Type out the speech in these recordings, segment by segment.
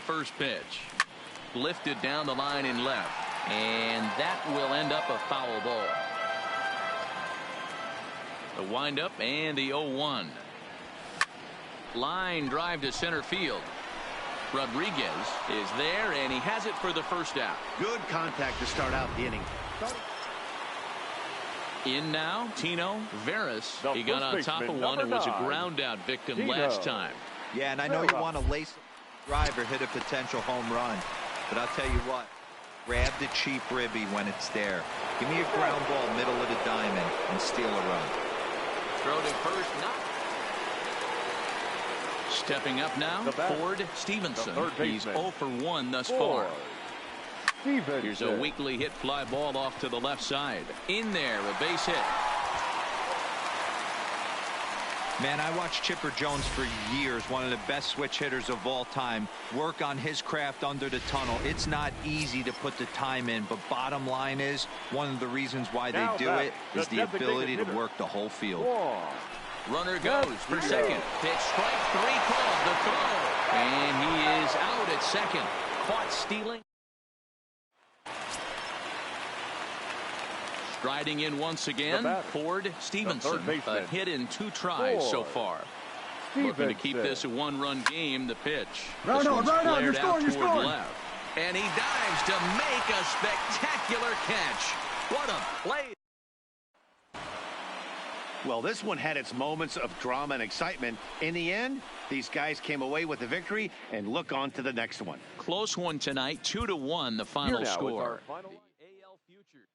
first pitch. Lifted down the line in left. And that will end up a foul ball. The windup and the 0-1. Line drive to center field. Rodriguez is there, and he has it for the first out. Good contact to start out the inning. In now, Tino Veras. He got on top of one and was a ground out victim last time. Yeah, and I know you want to lace a drive or hit a potential home run, but I'll tell you what, grab the cheap ribby when it's there. Give me a ground ball middle of the diamond and steal a run. Throw to first, not. Stepping up now, Ford Stevenson. He's 0 for 1 thus far. Here's a weakly hit fly ball off to the left side. In there, a base hit. Man, I watched Chipper Jones for years, one of the best switch hitters of all time, work on his craft under the tunnel. It's not easy to put the time in, but bottom line is, one of the reasons why they do it is the ability to work the whole field. Runner goes for second. Pitch strike 3 called the throw. And he is out at second. Caught stealing. Striding in once again, Ford Stevenson. A hit in 2 tries so far. Looking to keep this a 1-run game. The pitch. This one's flared out toward left. And he dives to make a spectacular catch. What a play. Well, this one had its moments of drama and excitement. In the end, these guys came away with the victory, and look on to the next one. Close one tonight, 2-1 the final score. AL Future.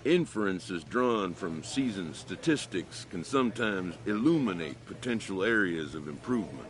Inferences drawn from season statistics can sometimes illuminate potential areas of improvement.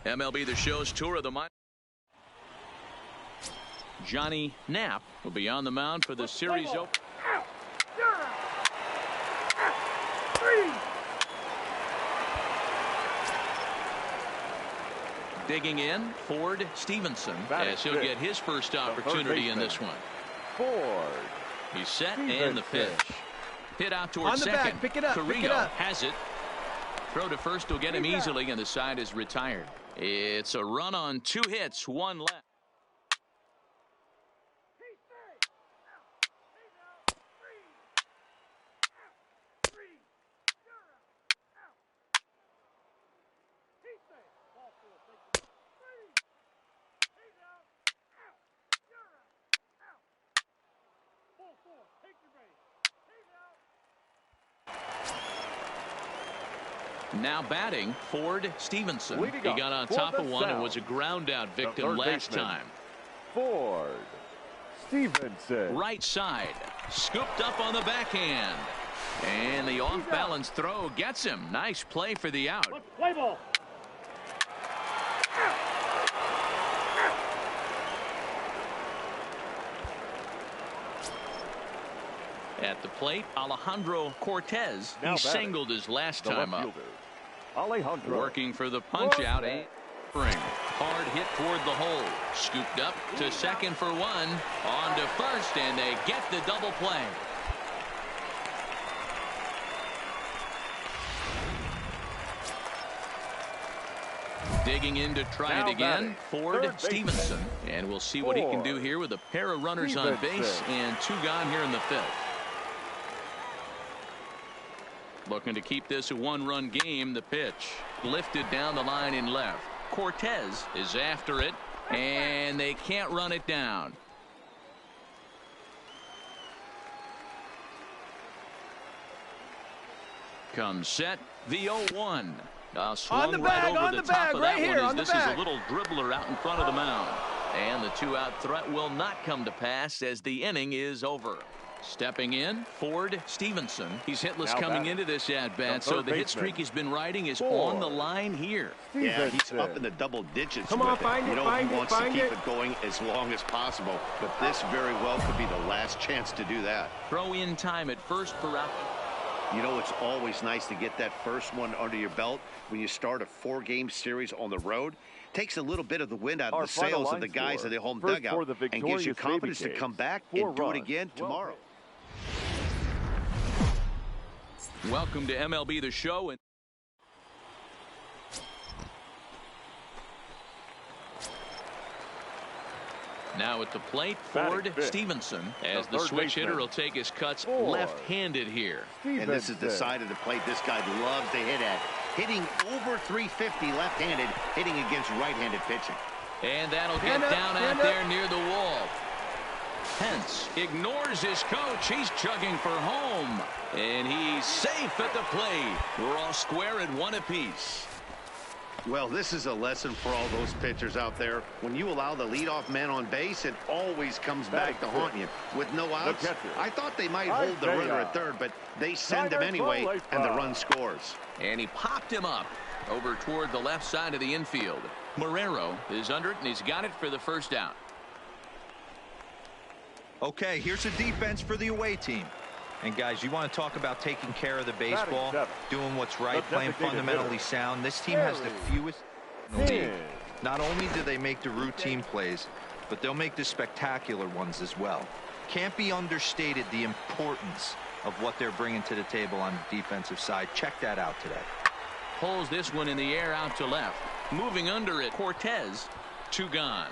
MLB The Show's tour of the minors. Johnny Knapp will be on the mound for the series opener. Digging in, Ford Stevenson, as he'll get his first opportunity in this one. He's set and the pitch. Hit out towards second. Pick it up. Carrillo has it. Throw to first will get him easily, and the side is retired. It's a run on 2 hits, 1 left. Now batting, Ford Stevenson. He got on top of one and was a ground out victim last time. Ford Stevenson. Right side. Scooped up on the backhand. And the off-balance throw gets him. Nice play for the out. Play ball. At the plate, Alejandro Cortez. He singled his last time up. Alejandro. Working for the punch out and hard hit toward the hole. Scooped up to second for one. On to first, and they get the double play. Digging in to try it again, Ford Stevenson. And we'll see what he can do here with a pair of runners on base and 2 gone here in the 5th. Looking to keep this a 1-run game. The pitch lifted down the line in left. Cortez is after it, and they can't run it down. Comes set, the 0-1. Swung right over the top of that one as this is a little dribbler out in front of the mound. And the 2-out threat will not come to pass as the inning is over. Stepping in, Ford Stevenson. He's hitless coming into this at-bat, so the hit streak he's been riding is on the line here. Yeah, he's up in the double digits. Come on, find it. You know, he wants to keep it going as long as possible, but this very well could be the last chance to do that. Throw in time at first for Ralph. You know, it's always nice to get that first one under your belt when you start a 4-game series on the road. Takes a little bit of the wind out of the sails of the guys in the home dugout and gives you confidence to come back and do it again tomorrow. Welcome to MLB The Show. Now at the plate, Ford Stevenson. As the switch hitter will take his cuts left-handed here. And this is the side of the plate this guy loves to hit at. Hitting over 350 left-handed, hitting against right-handed pitching. And that'll get down out there near the wall. Pence ignores his coach. He's chugging for home. And he's safe at the plate. We're all square at 1 apiece. Well, this is a lesson for all those pitchers out there. When you allow the leadoff man on base, it always comes back to haunt you. With no outs, I thought they might hold the runner at third, but they send him anyway, and the run scores. And he popped him up over toward the left side of the infield. Marrero is under it, and he's got it for the first out. Okay, here's a defense for the away team. And guys, you want to talk about taking care of the baseball, doing what's right, playing fundamentally sound. This team has the fewest in the league. Not only do they make the routine plays, but they'll make the spectacular ones as well. Can't be understated the importance of what they're bringing to the table on the defensive side. Check that out today. Pulls this one in the air out to left. Moving under it, Cortez. 2 gone.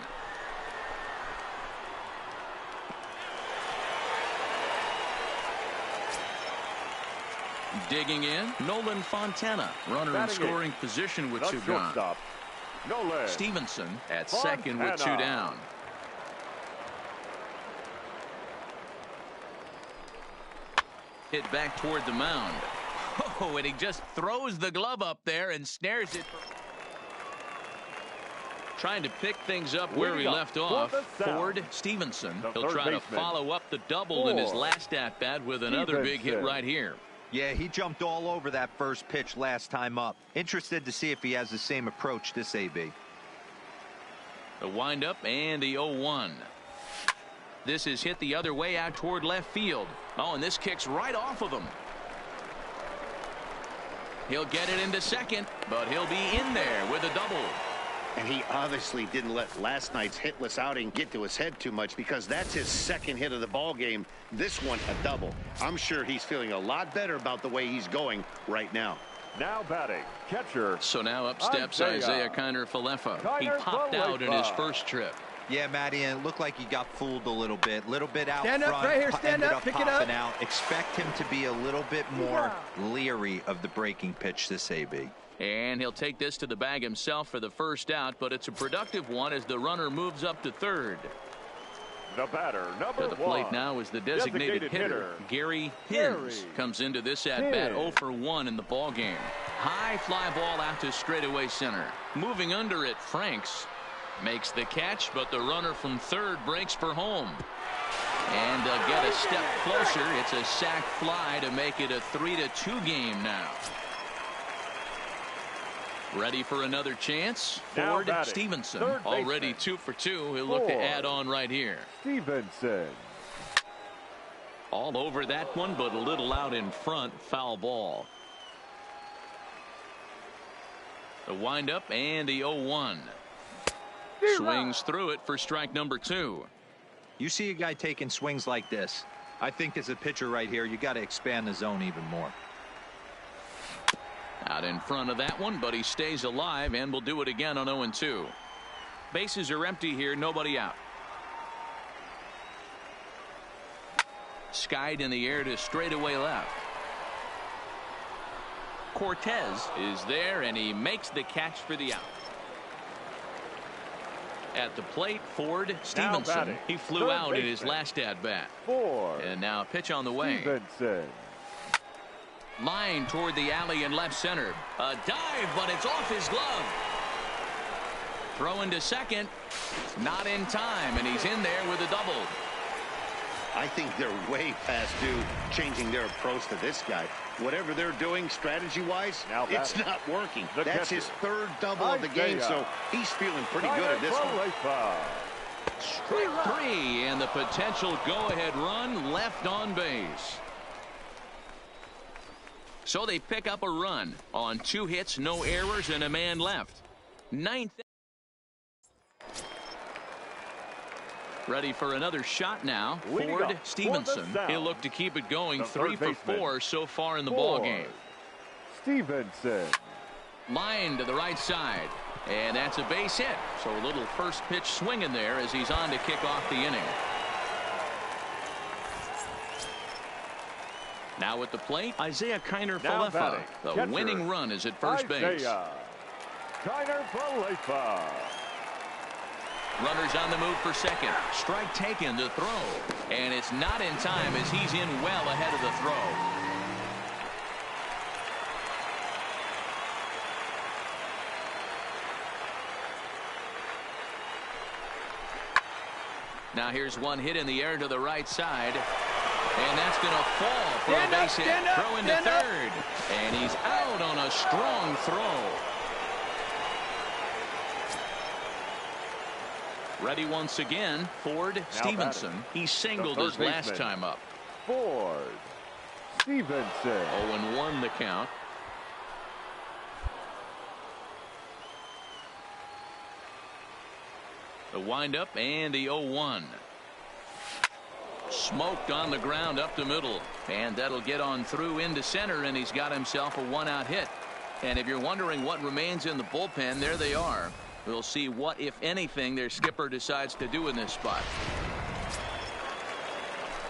Digging in, Nolan Fontana. Runner in scoring position with 2 gone. Stevenson at second with 2 down. Hit back toward the mound. Oh, and he just throws the glove up there and snares it. Trying to pick things up where he left off. Ford Stevenson. He'll try to follow up the double in his last at-bat with another big hit right here. Yeah, he jumped all over that first pitch last time up. Interested to see if he has the same approach this AB. The windup and the 0-1. This is hit the other way out toward left field. Oh, and this kicks right off of him. He'll get it into second, but he'll be in there with a double. And he obviously didn't let last night's hitless outing get to his head too much, because that's his second hit of the ball game. This one a double. I'm sure he's feeling a lot better about the way he's going right now. Now batting, catcher. So now up steps Isaiah Kiner-Falefa. He popped out in his first trip. Yeah, Matty, and it looked like he got fooled a little bit out stand front. Up right here, stand up, pick it up. Out. Expect him to be a little bit more leery of the breaking pitch this AB. And he'll take this to the bag himself for the first out, but it's a productive one as the runner moves up to third. The batter, number 1. To the plate now is the designated hitter, Gary Hinz. Comes into this at-bat 0 for 1 in the ball game. High fly ball out to straightaway center. Moving under it, Franks makes the catch, but the runner from third breaks for home. And get a step closer. It's a sac fly to make it a 3-2 game now. Ready for another chance. Ford Stevenson already 2 for 2. He'll look to add on right here. Stevenson. All over that one, but a little out in front. Foul ball. The windup and the 0-1. Swings through it for strike number 2. You see a guy taking swings like this. I think as a pitcher right here, you got to expand the zone even more. Out in front of that one, but he stays alive and will do it again on 0-2. Bases are empty here, nobody out. Skied in the air to straightaway left. Cortez is there, and he makes the catch for the out. At the plate, Ford Stevenson. He flew out in his last at-bat. And now pitch on the way. Stevenson. Line toward the alley in left center. A dive, but it's off his glove. Throw into second. Not in time, and he's in there with a double. I think they're way past due changing their approach to this guy. Whatever they're doing strategy-wise, it's not working. That's his third double of the game, so he's feeling pretty good at this one. Strike 3, and the potential go-ahead run left on base. So they pick up a run on 2 hits, no errors, and a man left. 9th. Ready for another shot now. Ford Stevenson. He'll look to keep it going. 3 for 4 so far in the ball game. Stevenson. Line to the right side. And that's a base hit. So a little first pitch swing in there as he's on to kick off the inning. Now at the plate, Isaiah Kiner-Falefa. The winning run is at first base. Kiner-Falefa. Runners on the move for second. Strike taken to throw. And it's not in time as he's in well ahead of the throw. Now here's one hit in the air to the right side. And that's going to fall for a base hit. Throw into third. And he's out on a strong throw. Ready once again, Ford Stevenson. He singled his last time up. Ford Stevenson. 0-1 the count. The windup and the 0-1. Smoked on the ground up the middle. And that'll get on through into center, and he's got himself a 1-out hit. And if you're wondering what remains in the bullpen, there they are. We'll see what, if anything, their skipper decides to do in this spot.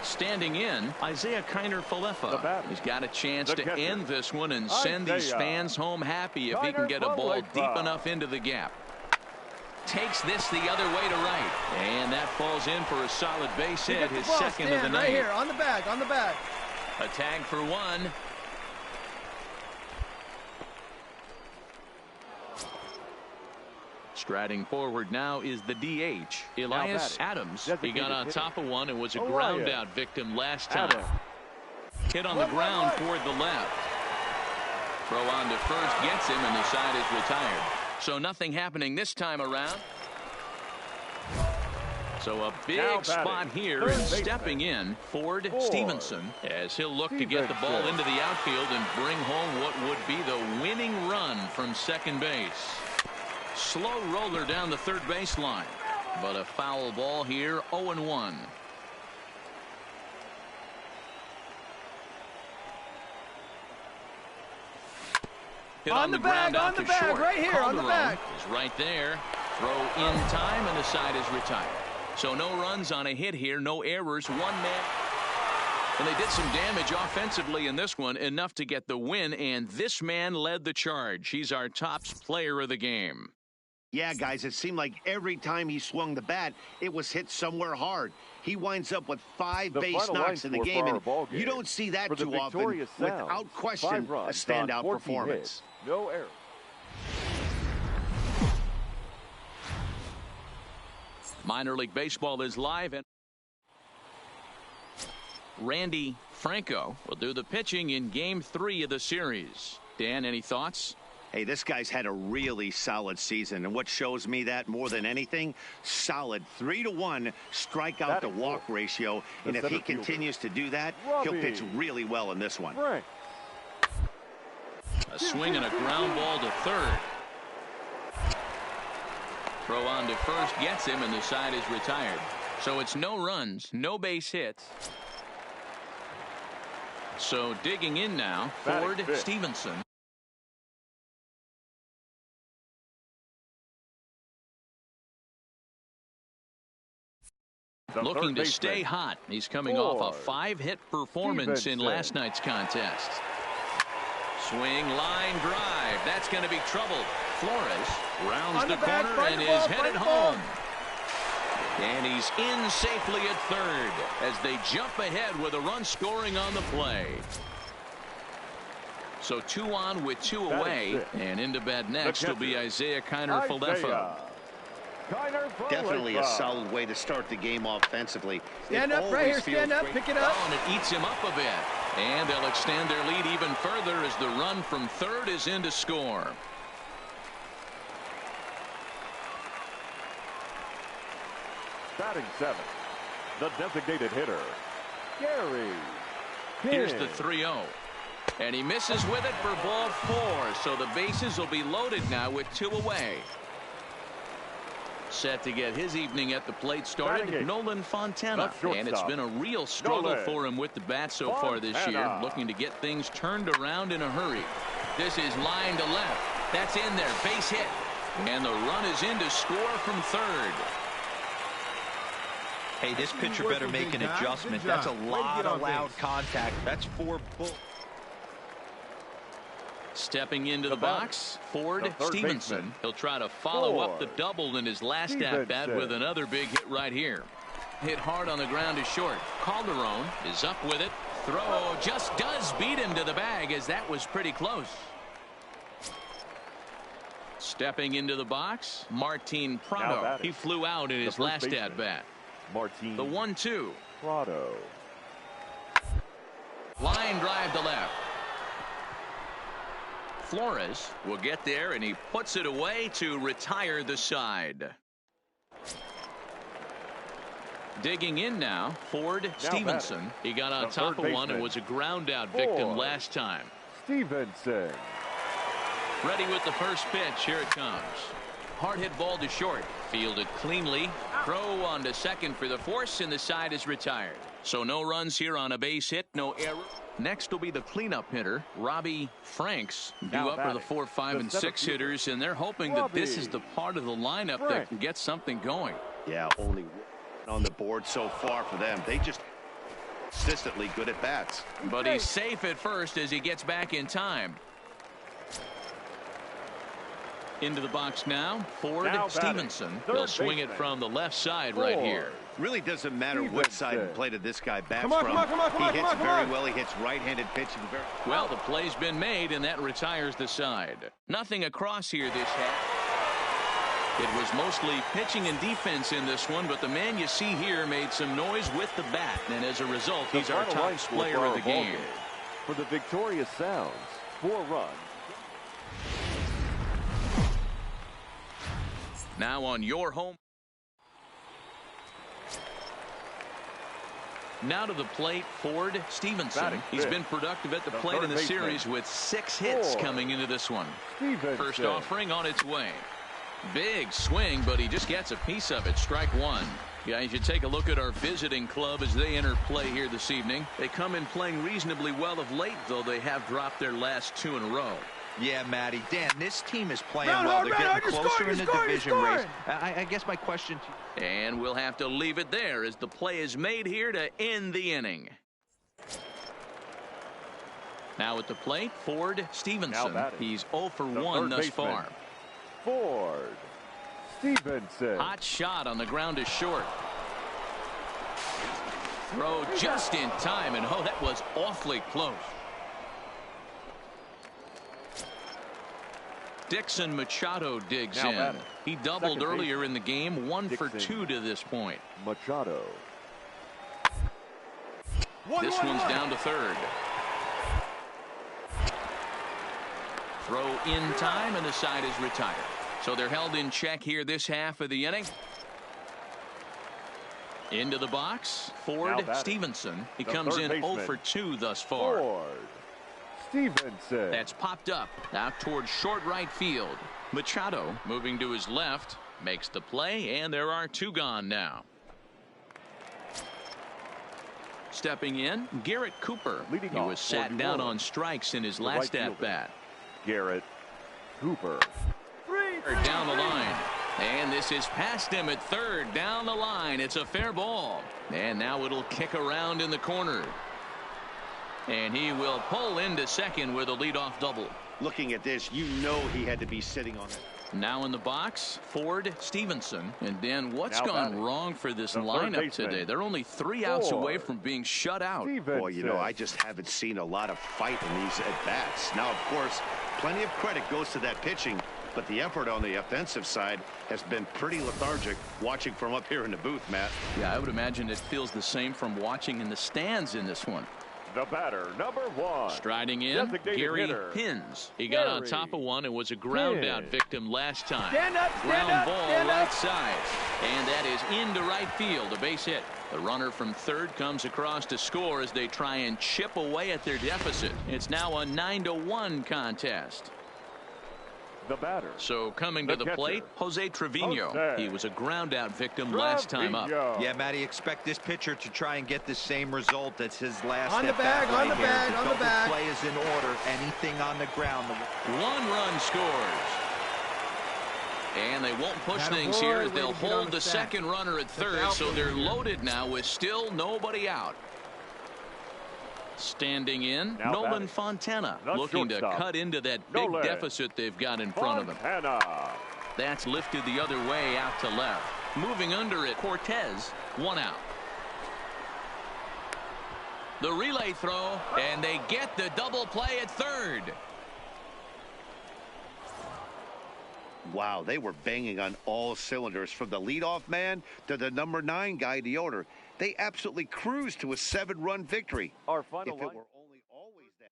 Standing in, Isaiah Kiner-Falefa. He's got a chance to end this one and send these fans home happy if he can get a ball deep enough into the gap. Takes this the other way to right. And that falls in for a solid base hit, his second of the night. Right here, on the back, on the back. A tag for 1. Striding forward now is the DH, Elias Adams. He got on top of one and was a ground out victim last time. Hit on the ground toward the left. Throw on to first gets him, and the side is retired. So nothing happening this time around. So a big spot here, and stepping in, Ford Stevenson, as he'll look to get the ball into the outfield and bring home what would be the winning run from second base. Slow roller down the third baseline, but a foul ball here. 0-1. Hit on the ground out to short. Right here, on the back. Is right there. Throw in time, and the side is retired. So no runs on a hit here, no errors, 1 man. And they did some damage offensively in this one, enough to get the win, and this man led the charge. He's our top player of the game. Yeah, guys, it seemed like every time he swung the bat, it was hit somewhere hard. He winds up with 5 base knocks in the game, and you don't see that too often. Without question, a standout performance. No error. Minor League Baseball is live, and Randy Franco will do the pitching in Game 3 of the series. Dan, any thoughts? Hey, this guy's had a really solid season, and what shows me that more than anything, solid 3-to-1 strikeout to walk ratio, and if he continues to do that, he'll pitch really well in this one. Frank. A swing and a ground ball to third. Throw on to first gets him, and the side is retired. So it's no runs, no base hits. So digging in now, Ford Stevenson. Looking to stay hot. He's coming off a 5-hit performance in last night's contest. Swing, line, drive. That's going to be trouble. Flores rounds the corner and is headed home. And he's in safely at third as they jump ahead with a run scoring on the play. So 2 on with 2 away. And into bat next will be Isaiah Kiner-Falefa. Definitely a solid way to start the game offensively. Stand up right here, stand up, pick it up. Oh, and it eats him up a bit. And they'll extend their lead even further as the run from third is in to score. Batting 7th, the designated hitter, Gary King. Here's the 3-0. And he misses with it for ball 4. So the bases will be loaded now with 2 away. Set to get his evening at the plate started, Nolan Fontana. And it's been a real struggle for him with the bat so far this year, looking to get things turned around in a hurry. This is line to left. That's in there, base hit. And the run is in to score from third. Hey, this pitcher better make an adjustment. That's a lot of loud contact. That's 4 bull. Stepping into the box, Ford Stevenson. He'll try to follow up the double in his last at-bat with another big hit right here. Hit hard on the ground to short. Calderon is up with it. Throw just does beat him to the bag, as that was pretty close. Stepping into the box, Martin Prado. He flew out in his last at-bat. Martin. The 1-2. Prado. Line drive to left. Flores will get there, and he puts it away to retire the side. Digging in now, Ford Stevenson. He got on top of one and was a ground out victim last time. Stevenson. Ready with the first pitch. Here it comes. Hard hit ball to short. Fielded cleanly. Throw on to second for the force, and the side is retired. So no runs here on a base hit, no error. Next will be the cleanup hitter, Robbie Franks, due up for the 4, 5, and 6 hitters, and they're hoping that this is the part of the lineup that can get something going. Yeah, only on the board so far for them. They just consistently good at bats. But he's safe at first as he gets back in time. Into the box now, Ford Stevenson. He'll swing it from the left side right here. Really doesn't matter what side of the plate of this guy bats from. He hits very well. He hits right-handed pitching very well. The play's been made, and that retires the side. Nothing across here this half. It was mostly pitching and defense in this one, but the man you see here made some noise with the bat, and as a result, he's our top player of the game. For the Victoria Sounds, 4 runs. Now on your home. Now to the plate, Ford Stevenson. He's been productive at the plate in the series with 6 hits coming into this one. First offering on its way. Big swing, but he just gets a piece of it. Strike 1. Guys, you take a look at our visiting club as they enter play here this evening. They come in playing reasonably well of late, though they have dropped their last 2 in a row. Yeah, Matty. Dan, this team is playing well. They're getting closer in the division race. I guess my question to you. And we'll have to leave it there as the play is made here to end the inning. Now at the plate, Ford Stevenson. He's 0 for 1 thus far. Ford Stevenson. Hot shot on the ground is short. Throw just in time, and oh, that was awfully close. Dixon Machado digs in. He doubled earlier in the game, 1 for 2 to this point. Machado. This one's down to third. Throw in time, and the side is retired. So they're held in check here this half of the inning. Into the box, Ford Stevenson. He comes in 0 for 2 thus far. Ford Stevenson. That's popped up out towards short right field. Machado moving to his left, makes the play, and there are 2 gone now. Stepping in, Garrett Cooper. He was sat down on strikes in his last at-bat. Garrett Cooper. Down the line. And this is past him at third. Down the line. It's a fair ball. And now it'll kick around in the corner. And he will pull into second with a leadoff double. Looking at this, you know he had to be sitting on it. Now in the box, Ford Stevenson. And then what's gone wrong for this lineup today? They're only 3 outs away from being shut out. Boy, you know, I just haven't seen a lot of fight in these at-bats. Now, of course, plenty of credit goes to that pitching, but the effort on the offensive side has been pretty lethargic watching from up here in the booth, Matt. Yeah, I would imagine it feels the same from watching in the stands in this one. The batter, number 1. Striding in, Gary Pins. He got on top of one and was a ground out victim last time. Stand up, stand ground up, ball stand right up. side. And that is into right field, a base hit. The runner from third comes across to score as they try and chip away at their deficit. It's now a 9-1 contest. The batter. So coming to the plate, Jose Trevino. He was a ground out victim last time up. Yeah, Matty, expect this pitcher to try and get the same result as his last On the bag, on the bag, on the bag. Play is in order. Anything on the ground. 1 run scores. And they won't push things here as they'll hold the second runner at third, so they're loaded now with still nobody out. Standing in, Nolan Fontana, looking to cut into that big deficit they've got in front of them. That's lifted the other way out to left. Moving under it, Cortez, 1 out. The relay throw, and they get the double play at third. Wow, they were banging on all cylinders, from the leadoff man to the number 9 guy, the owner. They absolutely cruised to a 7-run victory. Our final if it were only always that.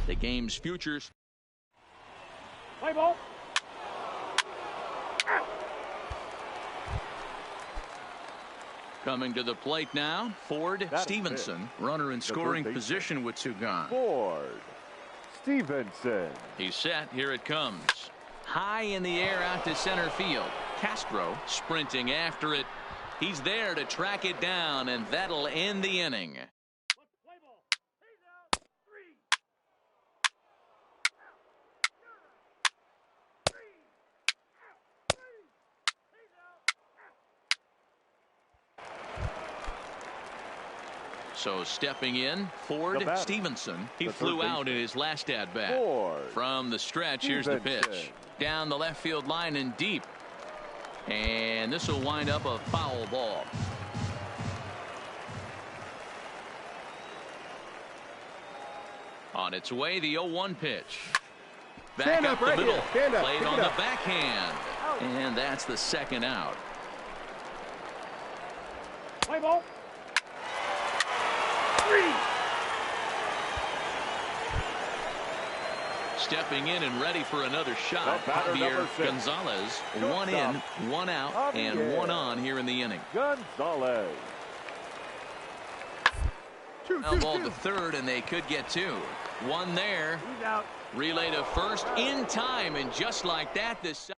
The game's futures. Play ball. Coming to the plate now, Ford Stevenson, runner in scoring position with 2 gone. Ford Stevenson. He's set. Here it comes. High in the air out to center field. Castro sprinting after it. He's there to track it down, and that'll end the inning. So stepping in, Ford Stevenson. He flew out in his last at-bat. From the stretch, here's the pitch. Down the left field line and deep. And this will wind up a foul ball. On its way, the 0-1 pitch. Back up the middle. Played on the backhand. And that's the second out. Play ball. Stepping in and ready for another shot, Javier Gonzalez. 1 in, 1 out, and 1 on here in the inning. Gonzalez. Now ball to third, and they could get two. One there. He's out. Relay to first in time, and just like that, this.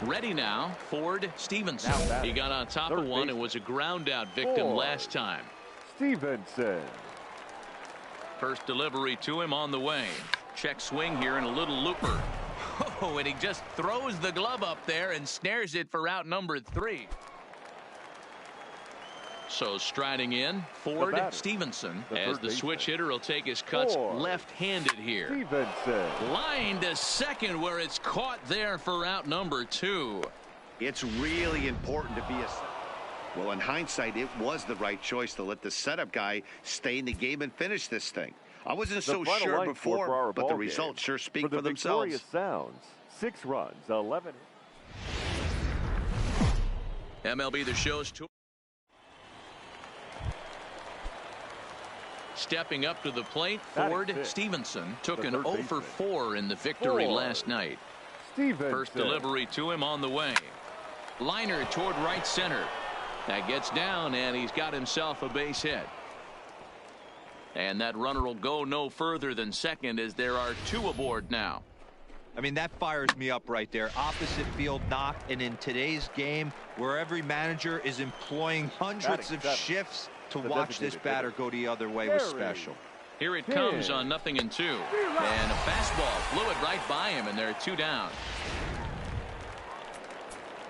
Ready now, Ford Stevenson. He got on top of one and was a ground out victim last time. Stevenson. First delivery to him on the way. Check swing here and a little looper. Oh, and he just throws the glove up there and snares it for out number 3. So striding in, Ford Stevenson, as the switch hitter will take his cuts left-handed here. Stevenson. Line to second where it's caught there for out number 2. It's really important to be a... Well, in hindsight, it was the right choice to let the setup guy stay in the game and finish this thing. I wasn't so sure before, but the results sure speak for themselves. Victorious Sounds, 6 runs, 11. MLB The Show's tour. Stepping up to the plate, Ford Stevenson took an 0 for 4 in the victory last night. First delivery to him on the way. Liner toward right center. That gets down, and he's got himself a base hit. And that runner will go no further than second as there are 2 aboard now. I mean, that fires me up right there. Opposite field knock, and in today's game, where every manager is employing hundreds of shifts to watch this batter go the other way was special. Here it comes on 0-2. And a fastball flew it right by him, and there are 2 down.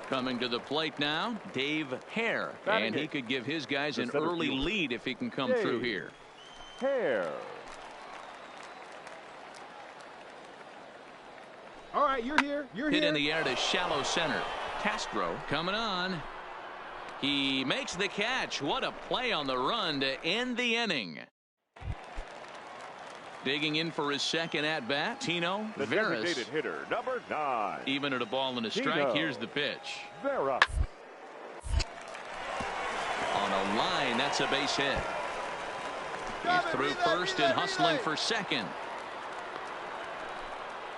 Coming to the plate now, Dave Hare. And he could give his guys an early lead if he can come through here. Hare. All right, you're here. Hit in the air to shallow center. Castro coming on. He makes the catch. What a play on the run to end the inning. Digging in for his second at bat, Tino The Veras. designated hitter, number 9. Even at a ball and a strike. Tino Here's the pitch. Veras. On a line, that's a base hit. He's through first and hustling for second.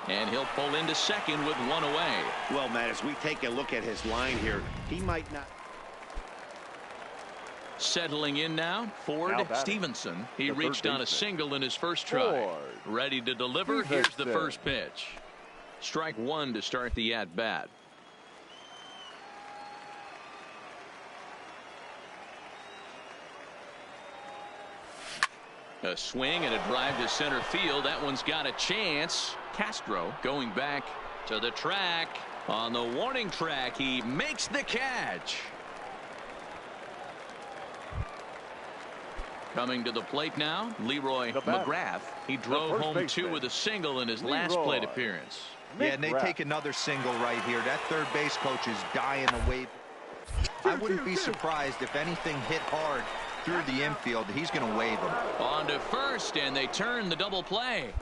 And he'll pull into second with 1 away. Well, Matt, as we take a look at his line here, he might not... Settling in now, Ford Stevenson. He reached on a single in his first try. Ready to deliver. Here's the first pitch. Strike 1 to start the at-bat. A swing and a drive to center field. That one's got a chance. Castro going back to the track. On the warning track, he makes the catch. Coming to the plate now, Leroy McGrath. He drove home 2 with a single in his last plate appearance. Yeah, and they take another single right here. That third base coach is dying to wave. I wouldn't be surprised if anything hit hard through the infield. He's going to wave him. On to first, and they turn the double play.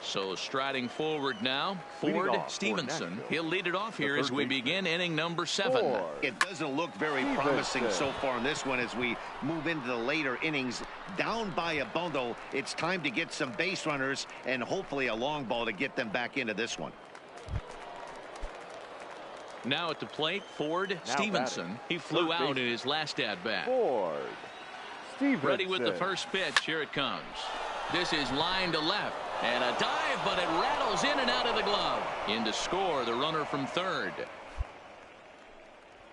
So striding forward now, Ford Stevenson. He'll lead it off here as we begin inning number 7. It doesn't look very promising so far in this one as we move into the later innings. Down by a bundle, it's time to get some base runners and hopefully a long ball to get them back into this one. Now at the plate, Ford Stevenson. He flew out in his last at-bat. Ready with the first pitch. Here it comes. This is line to left. And a dive, but it rattles in and out of the glove. In to score, the runner from third.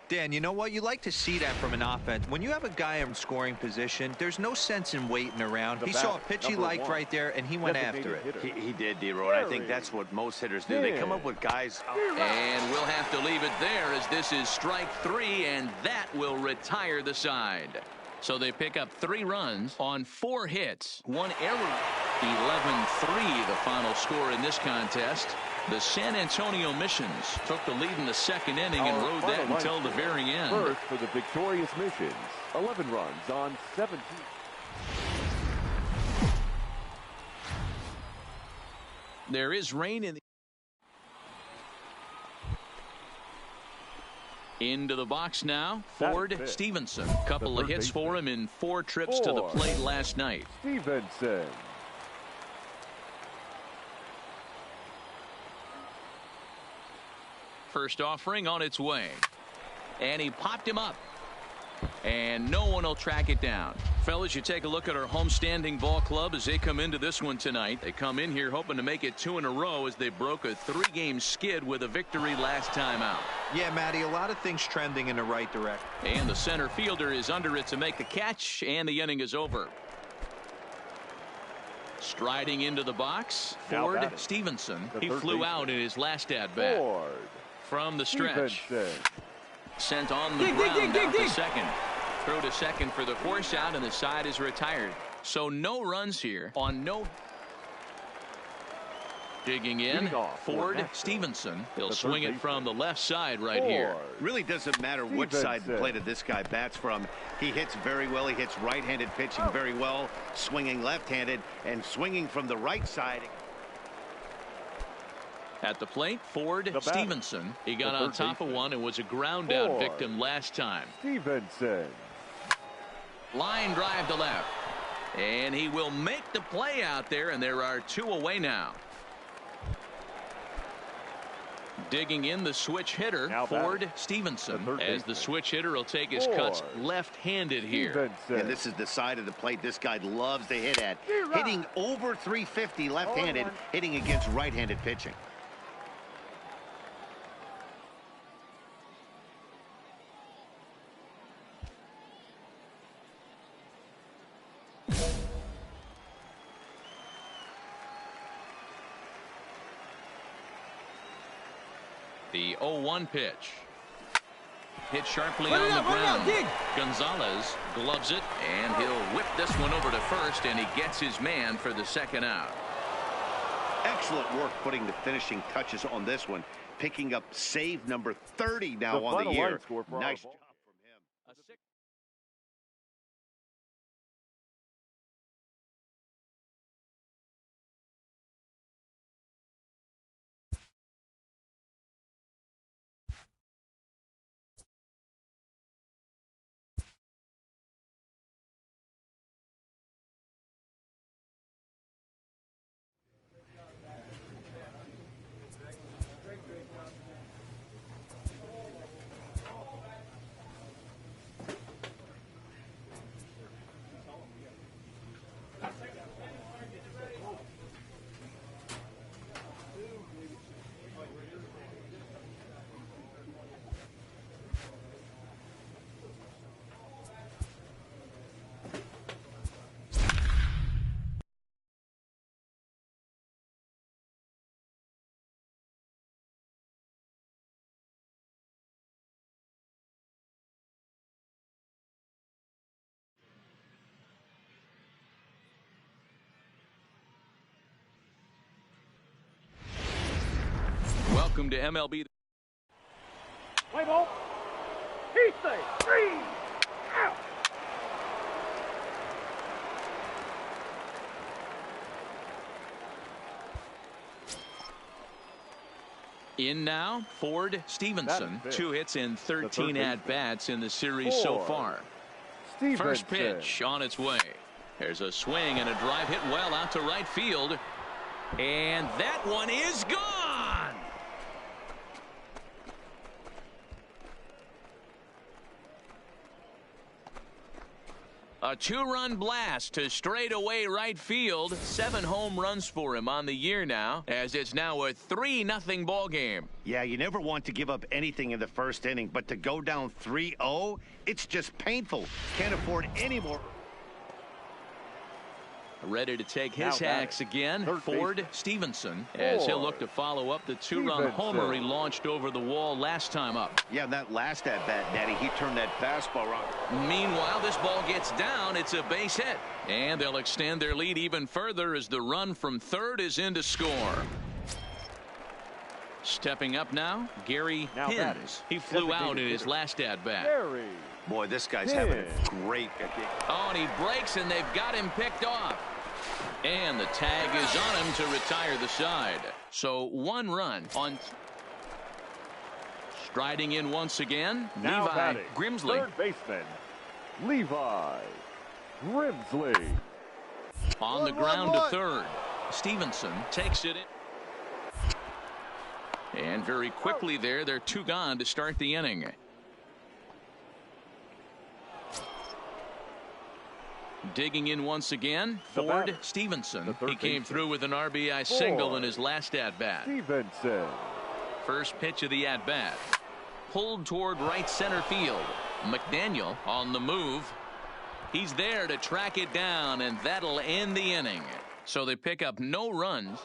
Dan, you know what? You like to see that from an offense. When you have a guy in scoring position, there's no sense in waiting around. He saw a pitch he liked right there, and he went after it. He did, D-Roy. I think that's what most hitters do. They come up with guys. And we'll have to leave it there as this is strike 3, and that will retire the side. So they pick up 3 runs on 4 hits, 1 error. 11-3 the final score in this contest. The San Antonio Missions took the lead in the second inning and rode that until the very end. First for the victorious Missions, 11 runs on 17. There is rain in the Into the box now, Ford Stevenson. Couple of hits for him in 4 trips to the plate last night. Stevenson. First offering on its way. And he popped him up. And no one will track it down. Fellas, you take a look at our homestanding ball club as they come into this one tonight. They come in here hoping to make it 2 in a row as they broke a 3-game skid with a victory last time out. Yeah, Matty, a lot of things trending in the right direction. And the center fielder is under it to make the catch, and the inning is over. Striding into the box, Ford Stevenson. He flew out in his last at-bat. From the stretch. Sent on the ground out to second. Throw to second for the force out, and the side is retired. So no runs here on no. Digging in, Ford Stevenson. He'll swing it from the left side right here. Really doesn't matter which side the plate this guy bats from. He hits very well. He hits right-handed pitching very well, swinging left-handed and swinging from the right side. At the plate, Ford Stevenson. He got on top of one and was a ground out victim last time. Stevenson. Line drive to left. And he will make the play out there, and there are 2 away now. Digging in the switch hitter, Ford Stevenson. As the switch hitter will take his cuts left-handed here. And this is the side of the plate this guy loves to hit at. Hitting over 350 left-handed, hitting against right-handed pitching. The 0-1 pitch. Hit sharply on the ground. Gonzalez gloves it, and he'll whip this one over to first, and he gets his man for the second out. Excellent work putting the finishing touches on this one. Picking up save number 30 now on the year. Nice job from him. Welcome to MLB. Play ball. He stays. 3 out. In now, Ford Stevenson. 2 hits in 13 at-bats in the series so far. First pitch on its way. There's a swing and a drive hit well out to right field. And that one is gone. A 2-run blast to straightaway right field. 7 home runs for him on the year now, as it's now a 3-0 ball game. Yeah, you never want to give up anything in the first inning, but to go down 3-0, it's just painful. Can't afford any more. Ready to take his hacks again, Ford Stevenson, as he'll look to follow up the 2-run homer he launched over the wall last time up. Yeah, that last at-bat, Natty, he turned that fastball around. Meanwhile, this ball gets down. It's a base hit. And they'll extend their lead even further as the run from third is in to score. Stepping up now, Gary Hins. He flew out in his last at-bat. Boy, this guy's having a great game. Oh, and he breaks, and they've got him picked off. And the tag is on him to retire the side. So 1 run on. Striding in once again, Now Levi batting, Grimsley. third baseman, Levi Grimsley. On the ground to third. Stevenson takes it in. And very quickly there, they're 2 gone to start the inning. Digging in once again, Ford Stevenson. He came through with an RBI single in his last at-bat. Stevenson. First pitch of the at-bat. Pulled toward right center field. McDaniel on the move. He's there to track it down, and that'll end the inning. So they pick up no runs.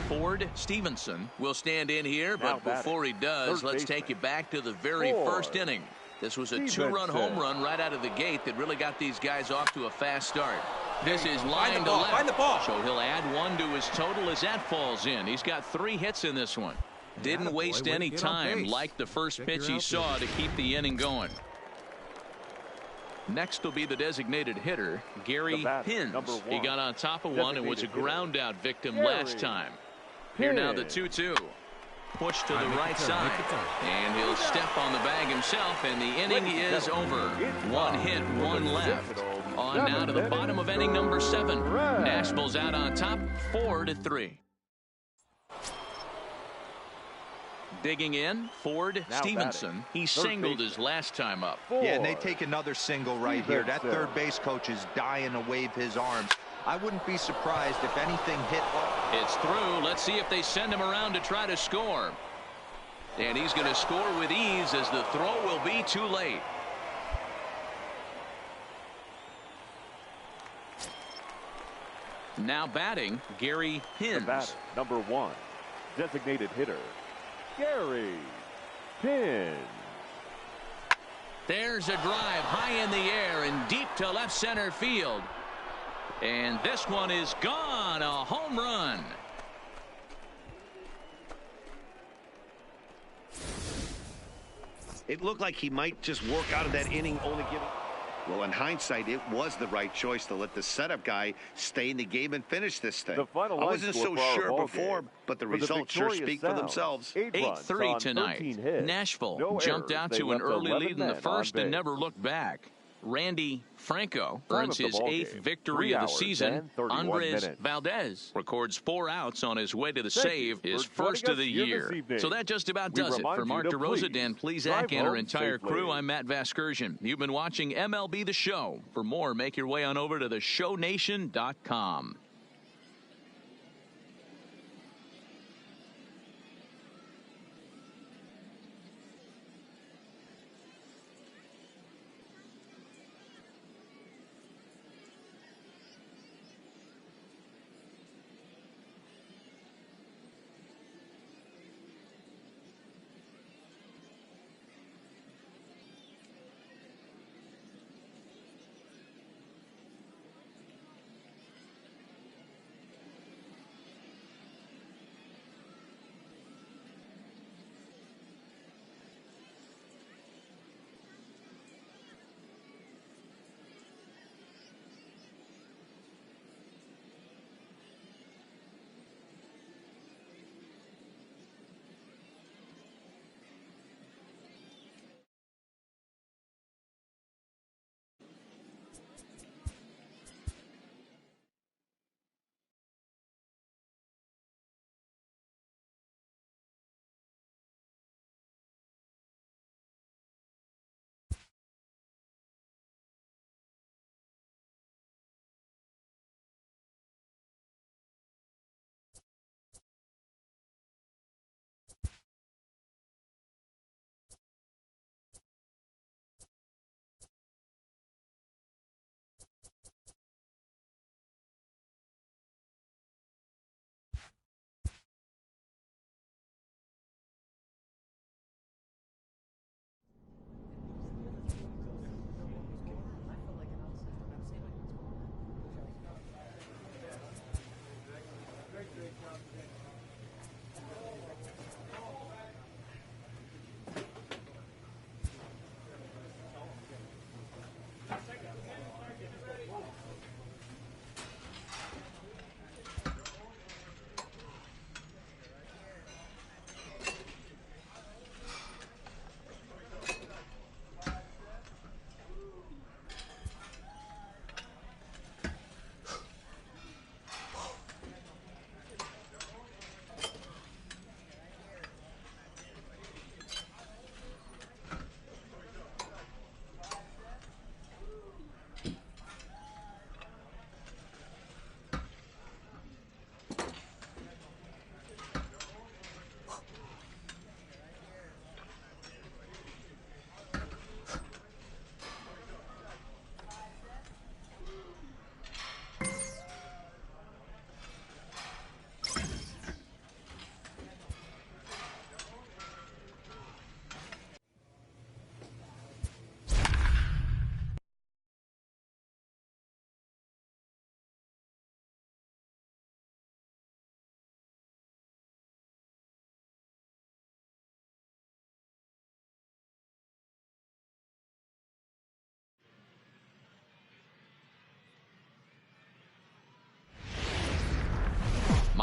Ford Stevenson will stand in here, but before he does, let's take you back to the very first inning. This was a 2-run home run right out of the gate that really got these guys off to a fast start. This is line to left. Find the ball. So he'll add 1 to his total as that falls in. He's got 3 hits in this one. Didn't waste any time like the first pitch he saw to keep the inning going. Next will be the designated hitter, Gary Hins. He got on top of one and was a ground out victim last time. Here now the 2-2. Push to the right side, and he'll step on the bag himself, and the inning is over. 1 hit, 1 left. On now to the bottom of inning number 7. Nashville's out on top, 4-3. Digging in, Ford Stevenson. He singled his last time up. Yeah, and they take another single right here. That third base coach is dying to wave his arms. I wouldn't be surprised if anything hit. It's through. Let's see if they send him around to try to score. And he's going to score with ease as the throw will be too late. Now batting, Gary Hins. Number 1, designated hitter, Gary Hins. There's a drive high in the air and deep to left center field. And this one is gone. A home run. It looked like he might just work out of that inning, only giving. Well, in hindsight, it was the right choice to let the setup guy stay in the game and finish this thing. I wasn't so sure before, but the results sure speak for themselves. 8-3 tonight. Nashville jumped out to an early lead in the first and never looked back. Randy Franco earns his 8th victory of the season. Andres Valdez records 4 outs on his way to the save, his first of the year. So that just about does it. For Mark DeRosa, Dan Plesac, and our entire crew, I'm Matt Vasgersian. You've been watching MLB The Show. For more, make your way on over to theshownation.com.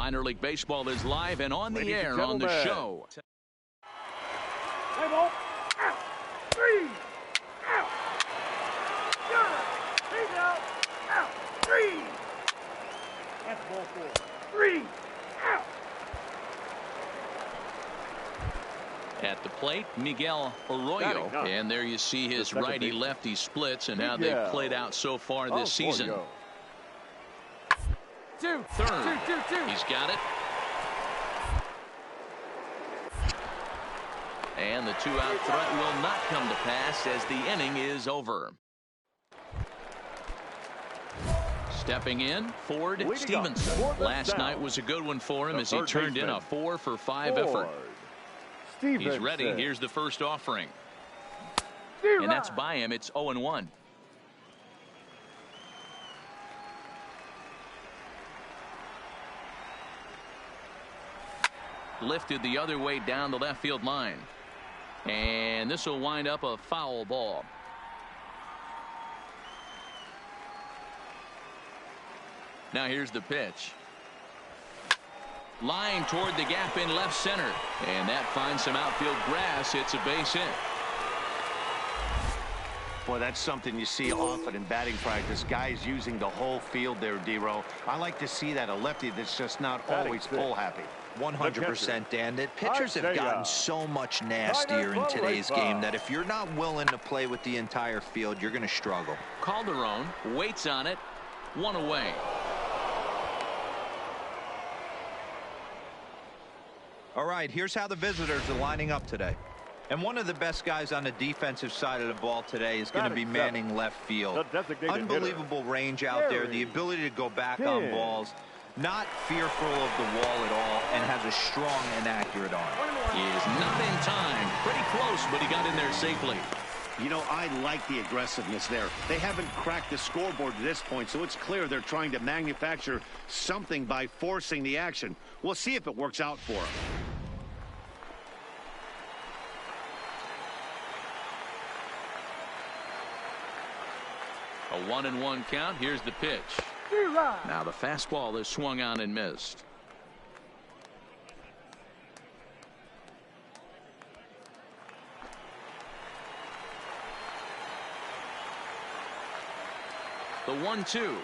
Minor League Baseball is live and on the air on the show. Play ball. Out. 3. Out. He's out. Out. 3. That's ball 4. 3. Out. At the plate, Miguel Arroyo. And there you see his righty-lefty splits and how they've played out so far this season. 2. Third. 2. He's got it. And the 2-out threat will not come to pass as the inning is over. Stepping in, Ford Stevenson. Last night was a good one for him as he turned in a 4-for-5 effort. He's ready. Here's the first offering. And that's by him. It's 0-1. Lifted the other way down the left field line. And this will wind up a foul ball. Now here's the pitch. Line toward the gap in left center. And that finds some outfield grass. It's a base hit. Boy, that's something you see often in batting practice. Guys using the whole field there, D-Row. I like to see that. A lefty that's just not always full happy. 100%, Dan. That pitchers have gotten so much nastier in today's game that if you're not willing to play with the entire field, you're going to struggle. Calderon waits on it. 1 away. All right, here's how the visitors are lining up today. And one of the best guys on the defensive side of the ball today is going to be manning left field. Unbelievable range out there, the ability to go back on balls, not fearful of the wall at all, and has a strong and accurate arm. He is not in time. Pretty close, but he got in there safely. You know, I like the aggressiveness there. They haven't cracked the scoreboard to this point, so it's clear they're trying to manufacture something by forcing the action. We'll see if it works out for them. A 1-1 count. Here's the pitch. Now the fastball is swung on and missed. The 1-2.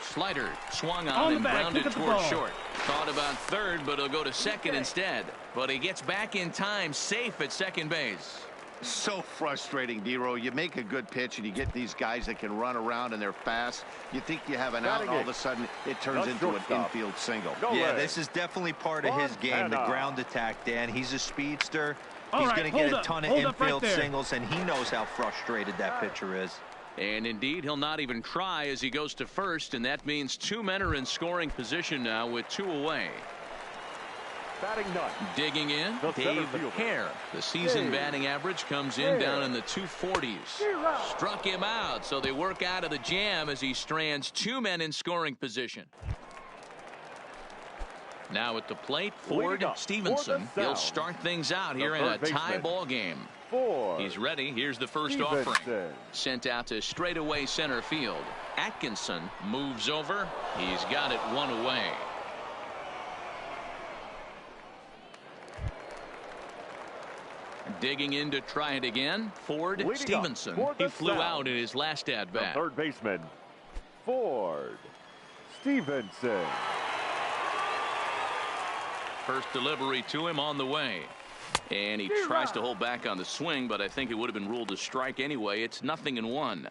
Slider swung on and grounded toward short. Thought about third, but he'll go to second instead. But he gets back in time, safe at second base. So frustrating, D-Row. You make a good pitch and you get these guys that can run around and they're fast. You think you have an out, and all of a sudden it turns into an infield single. Yeah, this is definitely part of his game, the ground attack, Dan. He's a speedster. He's going to get a ton of infield singles, and he knows how frustrated that pitcher is. And indeed, he'll not even try as he goes to first, and that means 2 men are in scoring position now with 2 away. Digging in, Dave Hare. The season batting average comes in down in the 240s. Struck him out, so they work out of the jam as he strands 2 men in scoring position. Now at the plate, Ford Stevenson. He'll start things out here in a tie ball game. He's ready. Here's the first offering. Sent out to straightaway center field. Atkinson moves over. He's got it 1 away. Digging in to try it again, Ford Stevenson. He flew out in his last at-bat. Third baseman, Ford Stevenson. First delivery to him on the way. And he tries to hold back on the swing, but I think it would have been ruled a strike anyway. It's 0-1.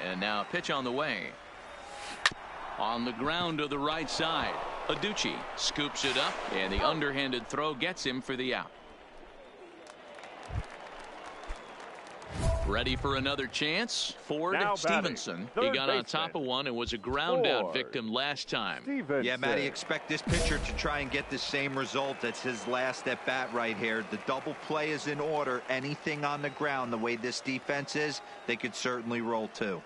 And now a pitch on the way. On the ground to the right side. Adducci scoops it up, and the underhanded throw gets him for the out. Ready for another chance. Ford Stevenson. He got on top of one and was a ground out victim last time. Yeah, Matty, expect this pitcher to try and get the same result. That's his last at bat right here. The double play is in order. Anything on the ground, the way this defense is, they could certainly roll too.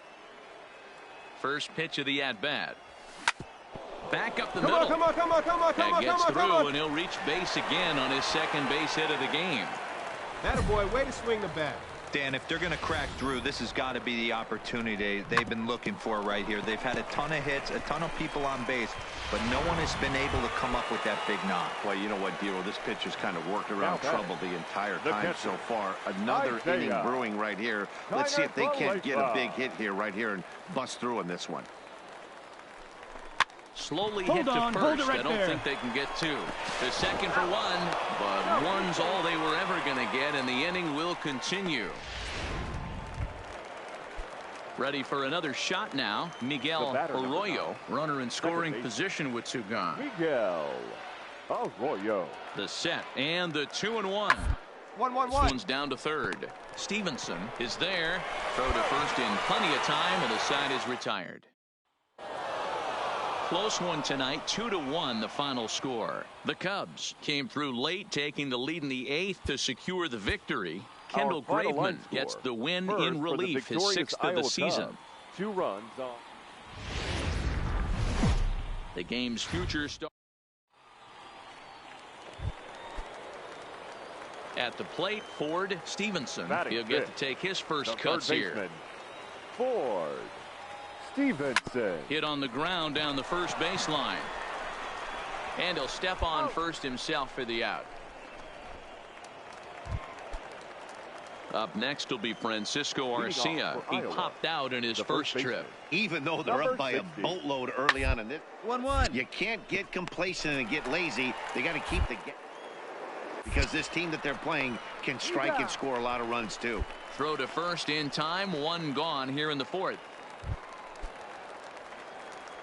First pitch of the at bat. Back up the middle. That gets through, and he'll reach base again on his second base hit of the game. Attaboy, way to swing the bat. Dan, if they're going to crack through, this has got to be the opportunity they've been looking for right here. They've had a ton of hits, a ton of people on base, but no one has been able to come up with that big knock. Well, you know what, Dero, this pitcher's kind of worked around trouble the entire time so far. Another inning brewing right here. Let's see if they can't get a big hit here right here and bust through in this one. Slowly hit to first. I don't think they can get two. The second for one, but one's all they were ever going to get, and the inning will continue. Ready for another shot now. Miguel Arroyo, runner in scoring position with two gone. Miguel Arroyo. The set and the 2-1. 1-1-1. This one's down to third. Stevenson is there. Throw to first in plenty of time, and the side is retired. Close one tonight, 2-1 the final score. The Cubs came through late, taking the lead in the 8th to secure the victory. Kendall Graveman gets the win in relief, his 6th of the season. Cubs. 2 runs on. The game's future start. At the plate, Ford Stevenson. He'll get to take his first cuts here. Ford Stevenson. Hit on the ground down the first baseline. And he'll step on first himself for the out. Up next will be Francisco Arcia. He popped out in his first trip. Even though they're up by a boatload early on in this 1-1. You can't get complacent and get lazy. They got to keep the because this team that they're playing can strike and score a lot of runs too. Throw to first in time. One gone here in the 4th.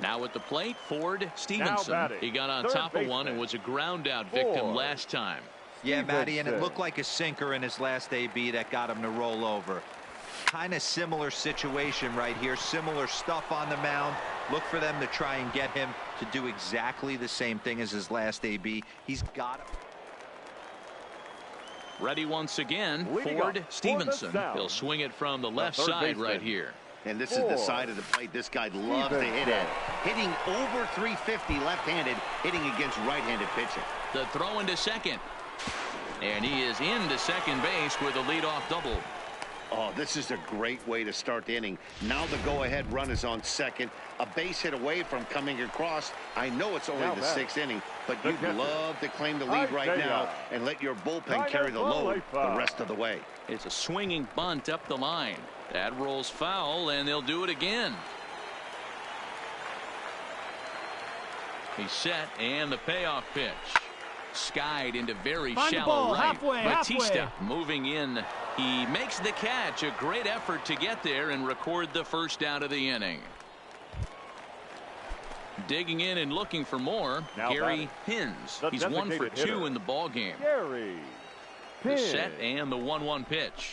Now at the plate, Ford Stevenson. He got on top of one and was a ground out victim last time. Yeah, Matty, and it looked like a sinker in his last AB that got him to roll over. Kind of similar situation right here. Similar stuff on the mound. Look for them to try and get him to do exactly the same thing as his last AB. He's got it. Ready once again, Ford Stevenson. He'll swing it from the left side right here. And this is the side of the plate this guy loves to hit at. Hitting over 350 left-handed, hitting against right-handed pitching. The throw into second. And he is into second base with a leadoff double. Oh, this is a great way to start the inning. Now the go-ahead run is on second. A base hit away from coming across. I know it's only the 6th inning, but you'd love to claim the lead right now and let your bullpen carry the load the rest of the way. It's a swinging bunt up the line. That rolls foul, and they'll do it again. He's set, and the payoff pitch. Skied into very shallow right. Batista moving in. He makes the catch. A great effort to get there and record the first out of the inning. Digging in and looking for more, Gary Pins. He's 1 for 2 in the ball game. The set and the 1-1 pitch.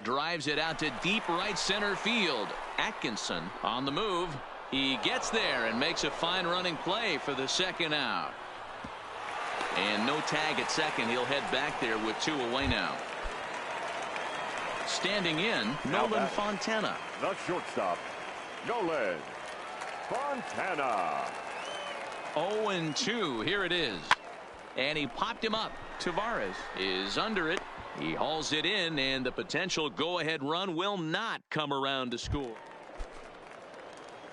Drives it out to deep right center field. Atkinson on the move. He gets there and makes a fine running play for the second out. And no tag at second. He'll head back there with 2 away now. Standing in, Nolan Fontana. The shortstop, Nolan Fontana. 0-2. Here it is. And he popped him up. Tavares is under it. He hauls it in, and the potential go-ahead run will not come around to score.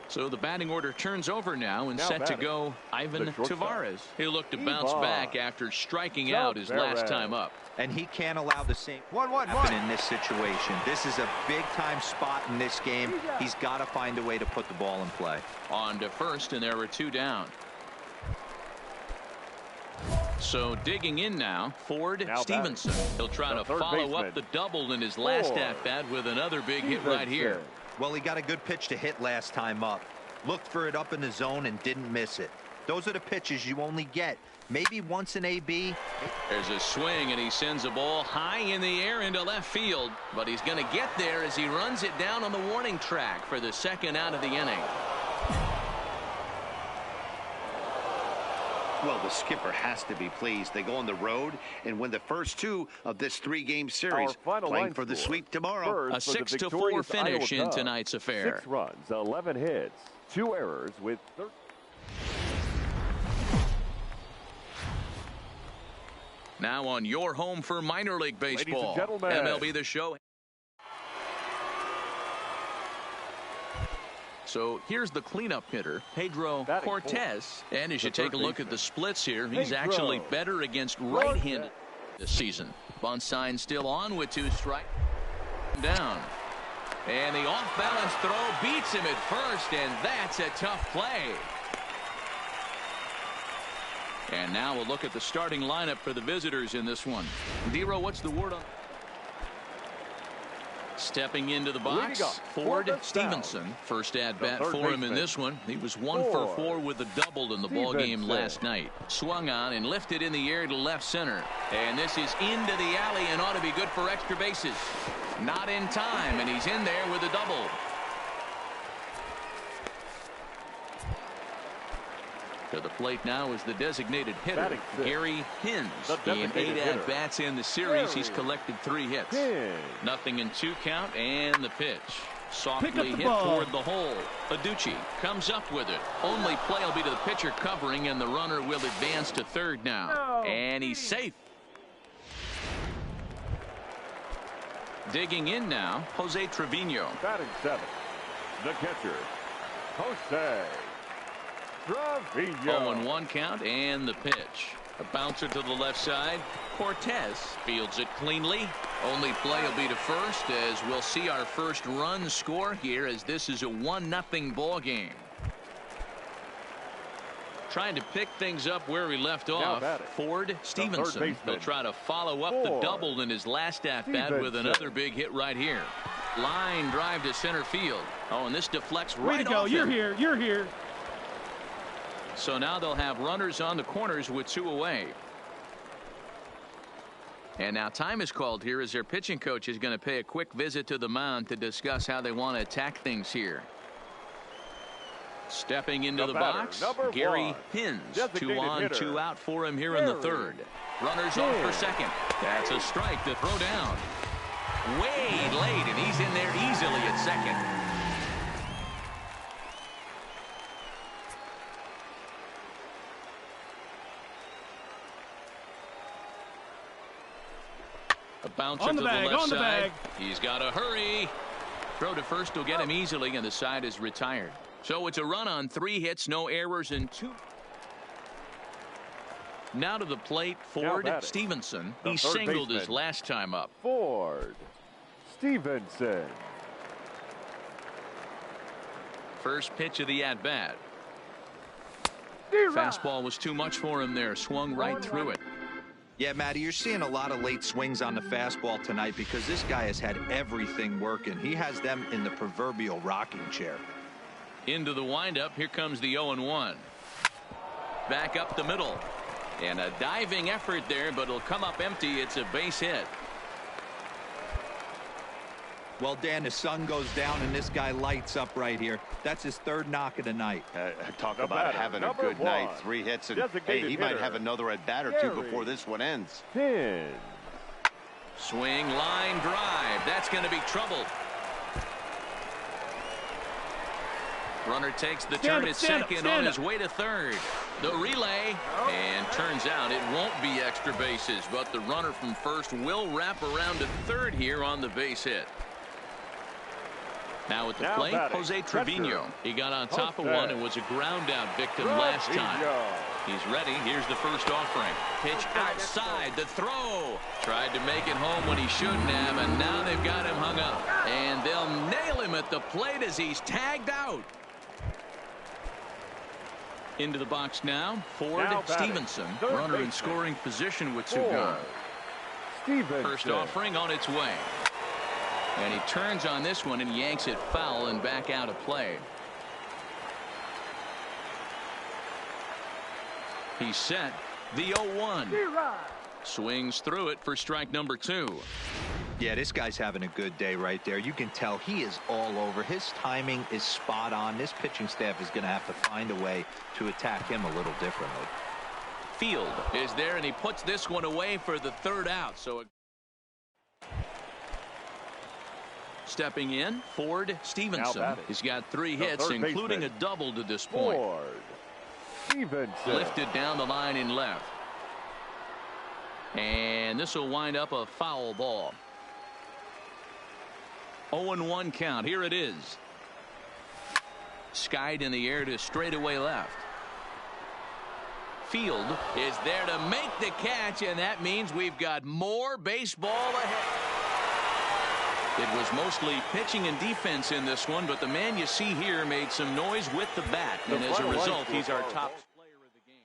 So the batting order turns over now and set to go Ivan Tavares. He'll look to bounce back after striking out his last time up. And he can't allow the same happen in this situation. This is a big-time spot in this game. He's got to find a way to put the ball in play. On to first, and there were 2 down. So digging in now, Ford Stevenson. He'll try to follow up the double in his last at-bat with another big hit right here. Well, he got a good pitch to hit last time up. Looked for it up in the zone and didn't miss it. Those are the pitches you only get maybe once in AB. There's a swing, and he sends a ball high in the air into left field. But he's going to get there as he runs it down on the warning track for the second out of the inning. Well, the skipper has to be pleased. They go on the road and win the first 2 of this 3-game series, playing for the sweep tomorrow. A 6-4 finish in tonight's affair. 6 runs, 11 hits, 2 errors with 13. Now on your home for minor league baseball, MLB The Show. So here's the cleanup hitter, Pedro Cortes. And as you take a look at the splits here, he's actually better against right-handed this season. Bunt sign still on with 2 strikes. Down. And the off-balance throw beats him at first, and that's a tough play. And now we'll look at the starting lineup for the visitors in this one. Dero, what's the word on? Stepping into the box, Ford Stevenson. First at bat for him in this one. He was 1 for 4 with a double in the ball game last night. Swung on and lifted in the air to left center. And this is into the alley and ought to be good for extra bases. Not in time, and he's in there with a double. To the plate now is the designated hitter, Gary Hins. In 8 at-bats in the series, he's collected 3 hits. Nothing in 2 count, and the pitch. Softly hit toward the hole. Adducci comes up with it. Only play will be to the pitcher covering, and the runner will advance to third now. And he's safe. Digging in now, Jose Trevino. Batting 7th, the catcher, Jose Trevino. 0-1 count and the pitch. A bouncer to the left side. Cortes fields it cleanly. Only play will be to first, as we'll see our first run score here, as this is a 1-0 ball game. Trying to pick things up where we left off. Ford Stevenson. He'll try to follow up the double in his last at-bat with another big hit right here. Line drive to center field. Oh, and this deflects right off. Way to go. You're here. So now they'll have runners on the corners with 2 away. And now time is called here as their pitching coach is going to pay a quick visit to the mound to discuss how they want to attack things here. Stepping into the box, Gary Hins. 2 on, 2 out for him here in the third. Runners off for second. That's a strike to throw down. Way late, and he's in there easily at second. A bouncer to the left side. He's got to hurry. Throw to first will get him easily, and the side is retired. So it's a run on 3 hits, no errors, and 2. Now to the plate, Ford Stevenson. He singled his last time up. Ford Stevenson. First pitch of the at-bat. Fastball was too much for him there. Swung right through it. Yeah, Matty, you're seeing a lot of late swings on the fastball tonight because this guy has had everything working. He has them in the proverbial rocking chair. Into the windup. Here comes the 0-1. Back up the middle. And a diving effort there, but it'll come up empty. It's a base hit. Well, Dan, the sun goes down and this guy lights up right here. That's his 3rd knock of the night. Talk about having a good night. 3 hits, and hey, he might have another at bat or 2 before this one ends. Swing, line drive. That's going to be trouble. Runner takes the turn at second on his way to third. The relay, and turns out it won't be extra bases, but the runner from first will wrap around to third here on the base hit. Now at the plate, Jose Trevino. He got on top of one and was a ground out victim last time. He's ready. Here's the first offering. Pitch outside. The throw. Tried to make it home when he shouldn't have, and now they've got him hung up. And they'll nail him at the plate as he's tagged out. Into the box now, Ford Stevenson. Runner in scoring position with 2 gone. First offering on its way. And he turns on this one and yanks it foul and back out of play. He's set. The 0-1. Swings through it for strike number 2. Yeah, this guy's having a good day right there. You can tell he is all over. His timing is spot on. This pitching staff is going to have to find a way to attack him a little differently. Field is there, and he puts this one away for the 3rd out. So stepping in, Ford Stevenson. He's got 3 hits, including a double to this point. Lifted down the line in left. And this will wind up a foul ball. 0-1 count. Here it is. skied in the air to straightaway left. Field is there to make the catch, and that means we've got more baseball ahead. It was mostly pitching and defense in this one, but the man you see here made some noise with the bat, and as a result, he's our top player of the game.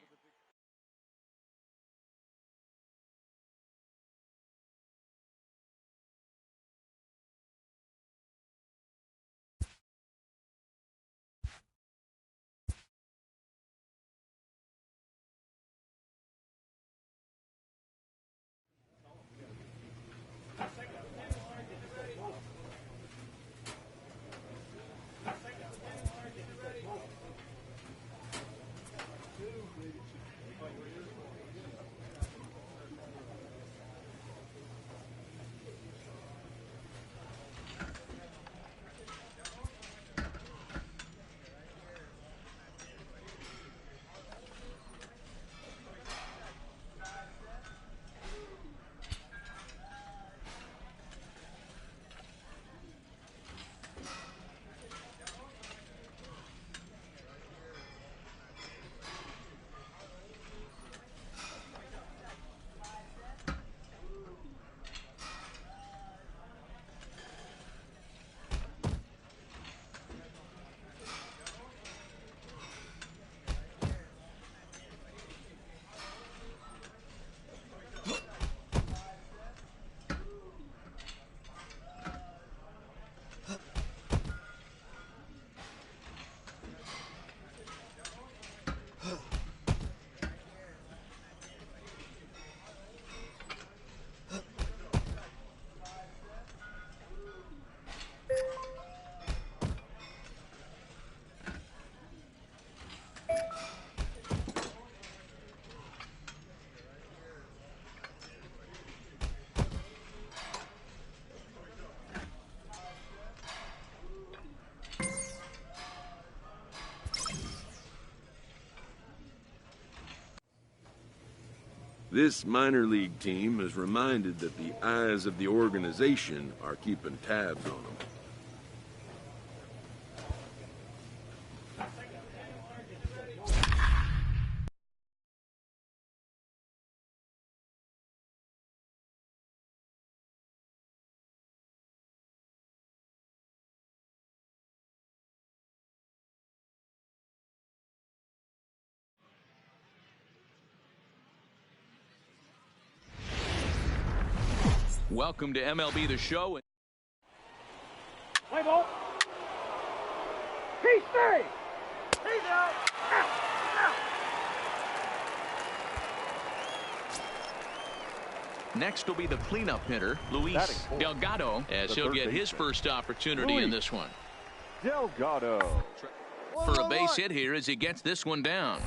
This minor league team is reminded that the eyes of the organization are keeping tabs on them. Welcome to MLB The Show. Play ball. He's free. He's out. Next will be the cleanup hitter, Luis Delgado, as he'll get his first opportunity in this one. Delgado. For a base hit here as he gets this one down.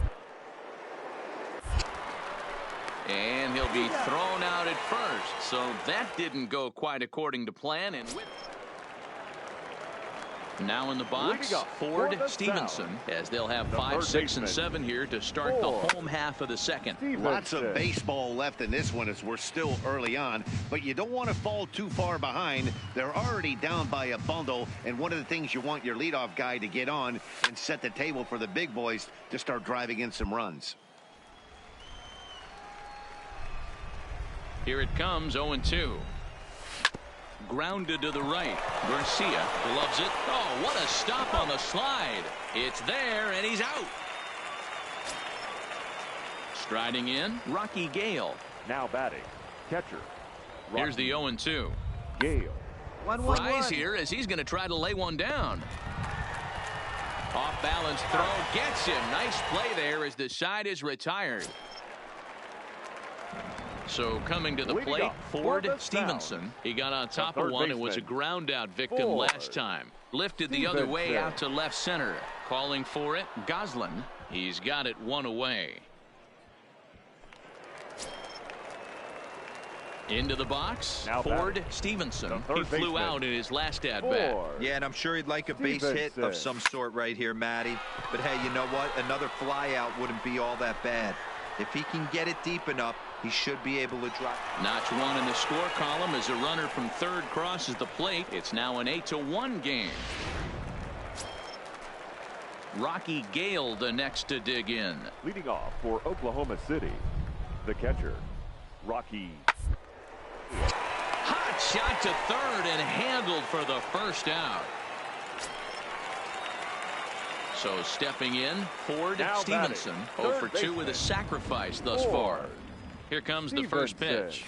And he'll be thrown out at first. So that didn't go quite according to plan. And now in the box, Ford Stevenson, as they'll have 5, 6, and 7 here to start the home half of the second. Lots of baseball left in this one as we're still early on, but you don't want to fall too far behind. They're already down by a bundle, and one of the things you want your leadoff guy to get on and set the table for the big boys to start driving in some runs. Here it comes, 0-2. Grounded to the right. Garcia loves it. Oh, what a stop on the slide. It's there, and he's out. Striding in, Rocky Gale. Now batting, catcher. Rocky. Here's the 0-2. Gale. Fries here as he's going to try to lay one down. Off balance throw gets him. Nice play there as the side is retired. So coming to the plate, Ford Stevenson. He got on top of one and was a ground out victim last time. Lifted the other way out to left center. Calling for it, Goslin. He's got it one away. Into the box, Ford Stevenson. He flew out in his last at-bat. Yeah, and I'm sure he'd like a base hit of some sort right here, Matty. But hey, you know what? Another fly out wouldn't be all that bad. If he can get it deep enough, he should be able to drop. Notch one in the score column as a runner from third crosses the plate. It's now an 8-1 game. Rocky Gale the next to dig in. Leading off for Oklahoma City, the catcher, Rocky. Hot shot to third and handled for the first out. So stepping in, Ford Now Stevenson, 0 for 2 with a sacrifice thus far. Here comes the first pitch.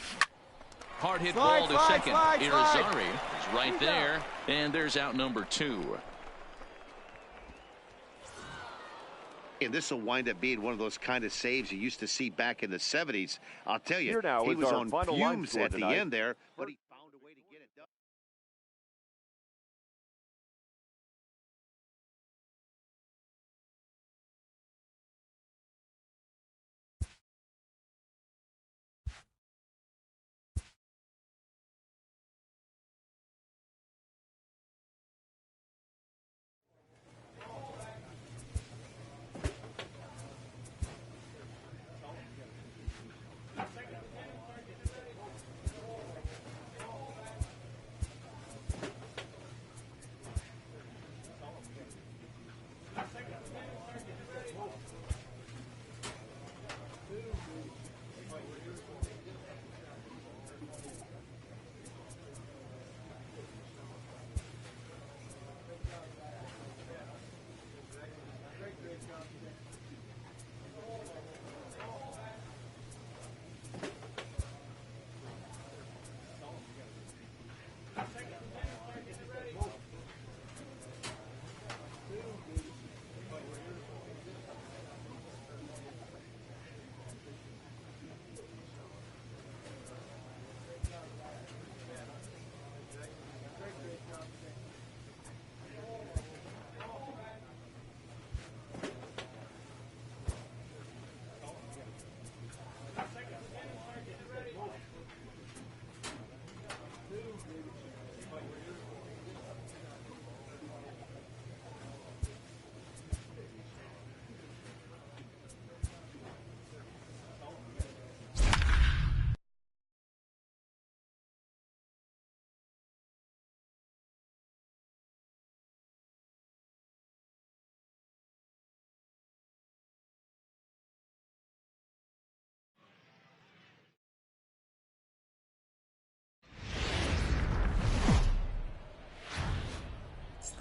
Hard hit ball to second. Irizarry is right there, and there's out number 2. And this will wind up being one of those kind of saves you used to see back in the 70s. I'll tell you, he was on fumes at the end there, but he found a way to get it done.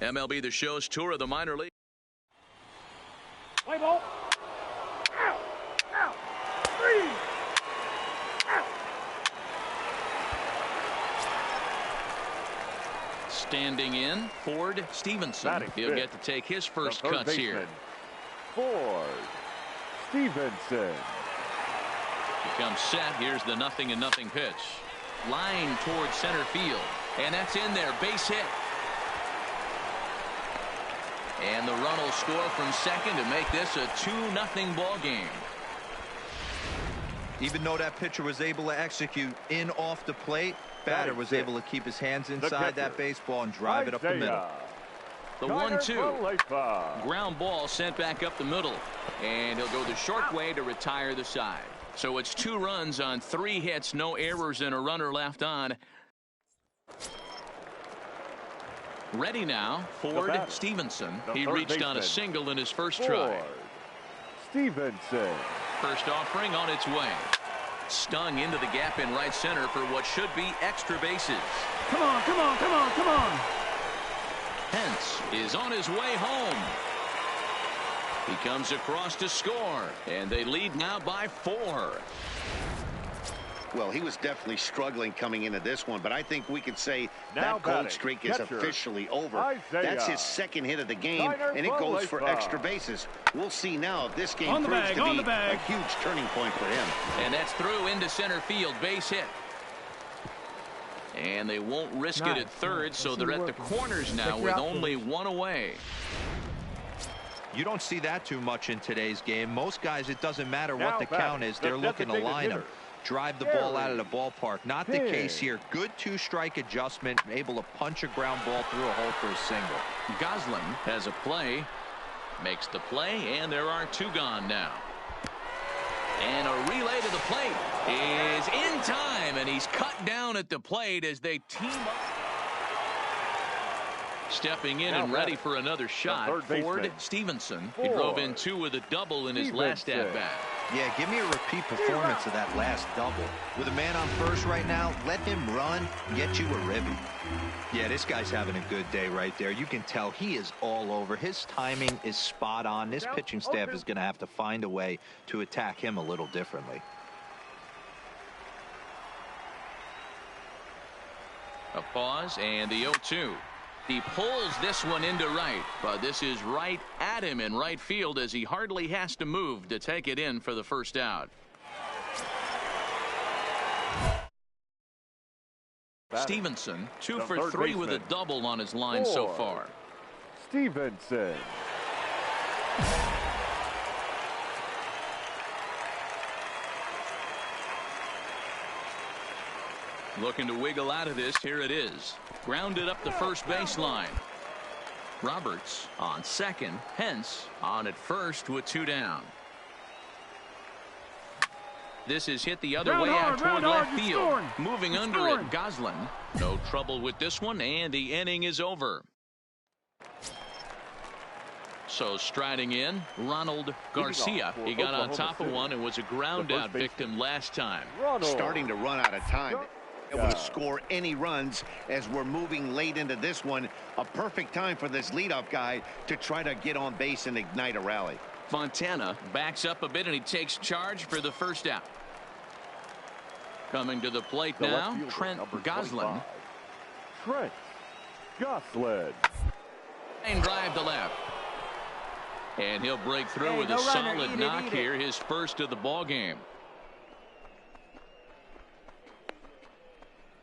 MLB The Show's tour of the minor league. Play ball. Out. Out. 3. Out. Standing in, Ford Stevenson. He'll get to take his first cuts here. Ford Stevenson. He comes set. Here's the 0-0 pitch. Line towards center field. And that's in there. Base hit. And the run will score from second to make this a 2-0 ball game. Even though that pitcher was able to execute in off the plate, batter was able to keep his hands inside that baseball and drive it up the middle. The 1-2. Ground ball sent back up the middle. And he'll go the short way to retire the side. So it's 2 runs on 3 hits, no errors, and a runner left on. Ready now, Ford Stevenson. He reached on a single in his first try. Stevenson. First offering on its way. Stung into the gap in right center for what should be extra bases. Come on, come on, come on, come on. Hence is on his way home. He comes across to score, and they lead now by 4. Well, he was definitely struggling coming into this one, but I think we could say that cold streak is officially over. That's his second hit of the game, and it goes for extra bases. We'll see now if this game proves to be a huge turning point for him. And that's through into center field, base hit. And they won't risk it at third, so they're at the corners now with only 1 away. You don't see that too much in today's game. Most guys, it doesn't matter what the count is. They're looking to line them. Drive the ball out of the ballpark. Not the case here. Good 2-strike adjustment, able to punch a ground ball through a hole for a single. Gosling has a play, makes the play, and there are 2 gone now. And a relay to the plate is in time, and he's cut down at the plate as they team up. Stepping in and ready for another shot, Ford Stevenson. He drove in 2 with a double in his last at-bat. Yeah, give me a repeat performance of that last double. With a man on first right now, let him run, get you a ribby. Yeah, this guy's having a good day right there. You can tell he is all over. His timing is spot on. This pitching staff is going to have to find a way to attack him a little differently. A pause and the 0-2. He pulls this one into right, but this is right at him in right field as he hardly has to move to take it in for the first out. Stevenson 2 for 3 with a double on his line so far. Stevenson. Looking to wiggle out of this. Here it is. Grounded up the first baseline. Roberts on second. Hence on at first with 2 down. This is hit the other way out toward left field. Moving under it, Goslin. No trouble with this one, and the inning is over. So striding in, Ronald Garcia. He got on top of one and was a ground out victim last time. Starting to run out of time. Able to score any runs as we're moving late into this one. A perfect time for this leadoff guy to try to get on base and ignite a rally. Fontana backs up a bit and he takes charge for the first out. Coming to the plate now, Trent Goslin. Trent Goslin. And drive to left. And he'll break through with a solid knock here, his first of the ball game.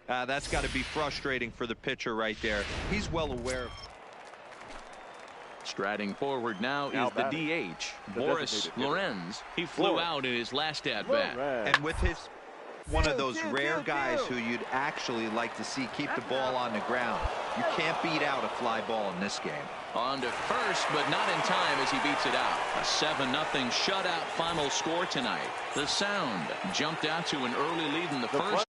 That's got to be frustrating for the pitcher right there. He's well aware. Striding forward now is the DH, Boris Lorenz. He flew out in his last at-bat. And with his one of those rare guys who you'd actually like to see keep the ball on the ground. You can't beat out a fly ball in this game. On to first, but not in time as he beats it out. A 7-0 shutout final score tonight. The Sound jumped out to an early lead in the first.